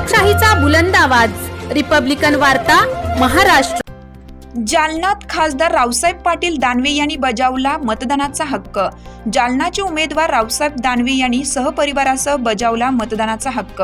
लोकशाहीचा बुलंद आवाज, रिपब्लिकन वार्ता, महाराष्ट्र। जालन्यात खासदार रावसाहेब पाटील दानवे यांनी बजावला मतदानाचा हक्क। जालन्याचे उमेदवार रावसाहेब दानवे यांनी सहपरिवारासह बजावला मतदानाचा हक्क।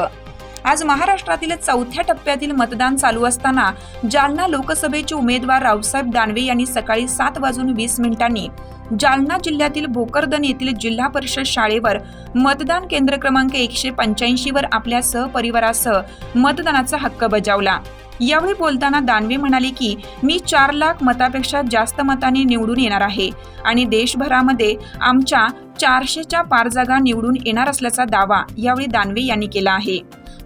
आज महाराष्ट्रातील चौथ्या टप्प्यातील मतदान चालू असताना जालना लोकसभेचे उमेदवार रावसाहेब दानवे यांनी सकाळी 7:20 जालना जिल्ह्यातील भोकरदन येथील जिल्हा परिषद शाळेवर मतदान केंद्र क्रमांक 185 वर आपल्या सहपरिवारासह मतदानाचा हक्क बजावला। यावेळी बोलताना दानवे म्हणाले की मी 4 लाख मतापेक्षा जास्त मतांनी निवडून येणार आहे आणि देशभरामध्ये आमच्या 400च्या पार जागा निवडून येणार असल्याचा दावा यावेळी दानवे यांनी केला आहे।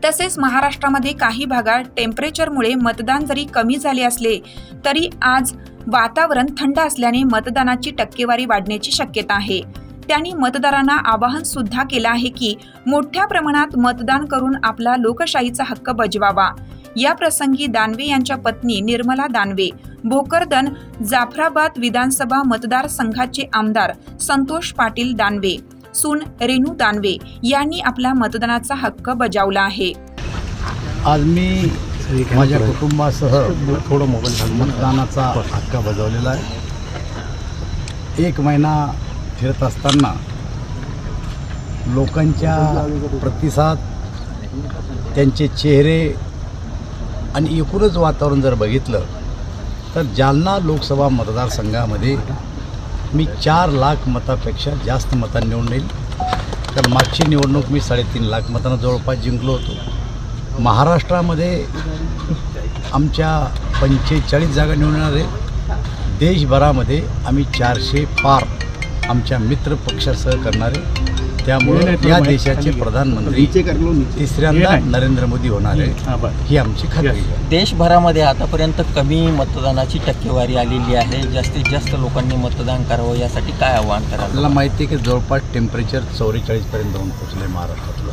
तसेच महाराष्ट्रामध्ये काही भागात टेम्परेचरमुळे मतदान जरी कमी झाले असले तरी आज वातावरण थंड असल्याने मतदानाची टक्केवारी वाढण्याची शक्यता आहे। त्यांनी मतदारांना आवाहन सुद्धा केलं आहे की मोठ्या प्रमाणात मतदान करून आपला लोकशाहीचा हक्क बजवावा। या प्रसंगी दानवे यांच्या पत्नी निर्मला दानवे, भोकरदन जाफराबाद विधानसभा मतदारसंघाचे आमदार संतोष पाटील दानवे, सून रेणू दानवे यांनी आपला मतदानाचा हक्क बजावला आहे। आज मी माझ्या कुटुंबासह मतदानाचा हक्क बजावलेला आहे। 1 महिना फिरत असताना लोकांच्या प्रतिसाद, त्यांचे चेहरे आणि एकूणच वातावरण जर बघितलं तर जालना लोकसभा मतदारसंघामध्ये मी 4 लाख मतापेक्षा जास्त मतांनी निवडून येईल। तर मागची निवडणूक मी 3.5 लाख मतांना जवळपास जिंकलो होतो। महाराष्ट्रामध्ये आमच्या 45 जागा निवडणार आहे। देशभरामध्ये आम्ही 400 पार आमच्या मित्र पक्षासह करणारे, त्यामुळे या देशाचे प्रधानमंत्री तिसऱ्यांदा नरेंद्र मोदी होणार आहे ही आमची खात्री आहे। देशभरामध्ये आतापर्यंत कमी मतदानाची टक्केवारी आलेली आहे, जास्तीत जास्त लोकांनी मतदान करावं यासाठी काय आवाहन कराल? आपल्याला माहिती आहे की जवळपास टेम्परेचर 44 पर्यंत जाऊन पोचले महाराष्ट्रातलं,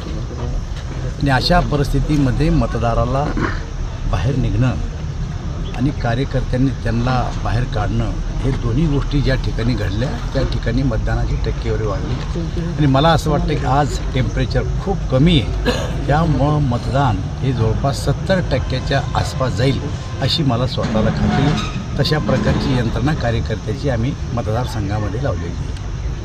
आणि अशा परिस्थितीमध्ये मतदाराला बाहेर निघणं आणि कार्यकर्त्यांनी त्यांना बाहेर काढणं हे दोन्ही गोष्टी ज्या ठिकाणी घडल्या त्या ठिकाणी मतदानाची टक्केवारी वाढली। आणि मला असं वाटतं की आज टेम्परेचर खूप कमी आहे, त्यामुळं मतदान हे जवळपास 70% आसपास जाईल अशी मला स्वतःला खात्री आहे। तशा प्रकारची यंत्रणा कार्यकर्त्याची आम्ही मतदारसंघामध्ये लावलेली आहे।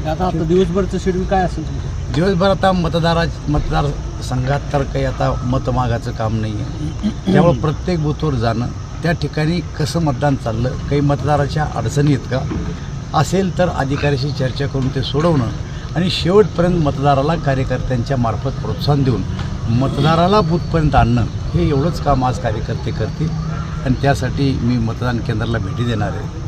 आता दिवसभरचं शेड्यूल काय असेल तुमचं? दिवसभर आता मतदारसंघात तर काही आता मत मागायचं काम नाही आहे, त्यामुळे प्रत्येक बूथवर जाणं, त्या ठिकाणी कसं मतदान चाललं, काही मतदाराच्या अडचणी आहेत का असेल तर अधिकाऱ्याशी चर्चा करून ते सोडवणं आणि शेवटपर्यंत मतदाराला कार्यकर्त्यांच्या मार्फत प्रोत्साहन देऊन मतदाराला बूथपर्यंत आणणं हे एवढंच काम आज कार्यकर्ते करतील। आणि त्यासाठी मी मतदान केंद्राला भेटी देणार आहे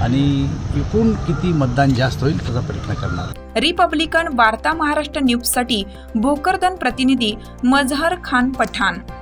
आणि एकूण किती मतदान जास्त होईल त्याचा प्रयत्न करणार आहे। रिपब्लिकन वार्ता महाराष्ट्र न्यूजसाठी भोकरदन प्रतिनिधी मजहर खान पठाण।